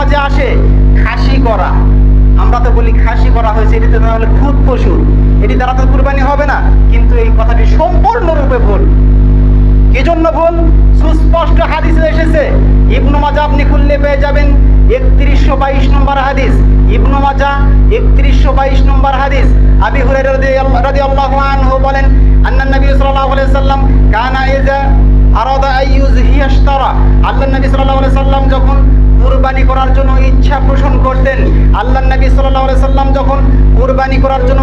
নামাজে আসে খাসি করা। আমরা তো বলি খাসি করা হয়েছে, এটি তো তাহলে খুদ পশু, এটি দ্বারা তো কুরবানি হবে না। কিন্তু এই কথাটি সম্পূর্ণরূপে ভুল। কি জন্য ভুল? সুস্পষ্ট হাদিসে এসেছে। ইবনু মাজাহ আপনি খুললে পেয়ে যাবেন 3122 নম্বর হাদিস। ইবনু মাজাহ 3122 নম্বর হাদিস। আবি হুরায়রা রাদিয়াল্লাহু আনহু বলেন, আন্নান নবী সাল্লাল্লাহু আলাইহি সাল্লাম কানা ইযা আরাদা আইয়ুযহিয়াশতারা, আল্লাহর নবী সাল্লাল্লাহু আলাইহি সাল্লাম যখন কুরবানি করার জন্য ইচ্ছা পোষণ করতেন, আল্লাহর নবী সাল্লাল্লাহু আলাইহি সাল্লাম যখন কুরবানি করার জন্য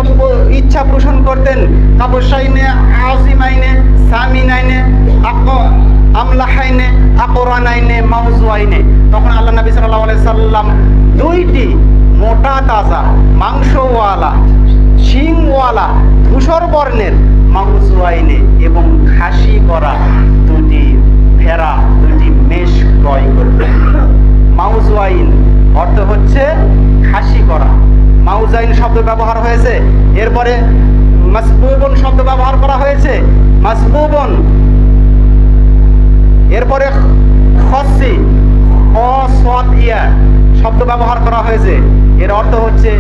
ইচ্ছা পোষণ করতেন, কাবশাইনে আযিমাইনে সামিনাইনে আমলাহাইনে আকরানাইনে মাউজুয়াইনে, তখন আল্লাহ নবী সাল্লাল্লাহু আলাইহি সাল্লাম দুইটি মোটা তাজা মাংসওয়ালা শিংওয়ালা ধূসর বর্ণের মাউজুয়াইনে এবং খাসি করা দুটি ভেড়া, দুটি মেষ ক্রয় করতেন। মাউজুয়াইন অর্থ হচ্ছে খাসি করা। মাউজাইন শব্দ ব্যবহার হয়েছে। এরপরে মাসবুবন শব্দ ব্যবহার করা হয়েছে, মাসবুবন। এরপরে খসি খসিয়া শব্দ ব্যবহার করা হয়েছে। এর অর্থ হচ্ছে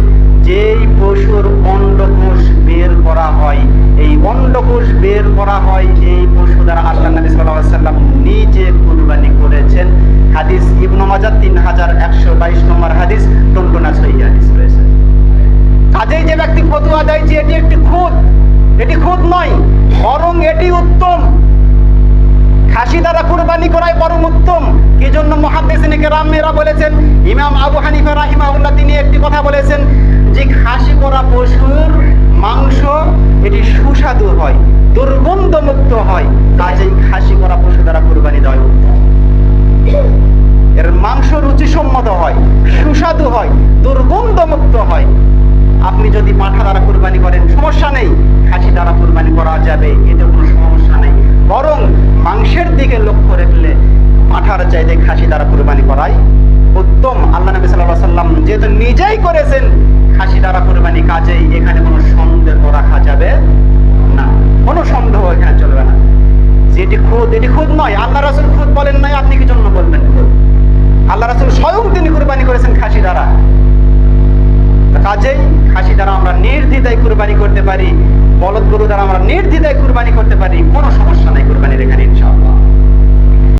যেই পশুর অন্ডকোষ বের করা হয়, এই অন্ডকোষ বের করা হয় এই পশু দ্বারা আল্লাহ নবী সাল্লাল্লাহু আলাইহি সাল্লাম নিজে কুরবানি করেছেন। হাদিস ইবনু মাজাহ 3122 নম্বর হাদিস, টনটনা সহিহ হাদিস রয়েছে। কাজেই যে ব্যক্তি ফতোয়া দেয় যে এটি একটি খুদ, এটি খুদ নয়, বরং এটি উত্তম। খাসি দ্বারা কুরবানি করাই বরং উত্তম। কি জন্য মুহাদ্দিসিনে কেরামেরা বলেছেন, ইমাম আবু হানিফা রাহিমাহুল্লাহ তিনি একটি কথা বলেছেন যে খাসি করা পশুর মাংস এটি সুস্বাদু হয়, দুর্গন্ধমুক্ত হয়। কাজেই খাসি করা পশু দ্বারা কুরবানি দেওয়া উত্তম। এর মাংস রুচিসম্মত হয়, সুস্বাদু হয়, দুর্গন্ধমুক্ত হয়। আপনি যদি পাঁঠা দ্বারা কুরবানি করেন সমস্যা নেই, খাসি দ্বারা কুরবানি করা যাবে, এতে কোনো সমস্যা নেই। বরং মাংসের দিকে লক্ষ্য রাখলে পাঁঠার চাইতে খাসি দ্বারা কুরবানি করাই উত্তম। আল্লাহ নবী সাল্লাল্লাহু আলাইহি সাল্লাম যেহেতু নিজেই করেছেন খাসি দ্বারা কুরবানি, কাজেই এখানে কোনো সন্দেহ রাখা যাবে না, কোনো সন্দেহ এখানে চলবে না। যেটি খুদ, এটি খুদ নয়। আল্লাহ রাসূল খুদ বলেন নাই, আপনি কি জন্য বলবেন খুদ? আল্লাহ রাসূল স্বয়ং তিনি কুরবানি করেছেন খাসি দ্বারা। কাজেই খাসি দ্বারা আমরা নির্দ্বিধায় কুরবানি করতে পারি, বলদ গরু দ্বারা আমরা নির্দ্বিধায় কুরবানি করতে পারি, কোনো সমস্যা নাই কুরবানির এখানে ইনশাআল্লাহ।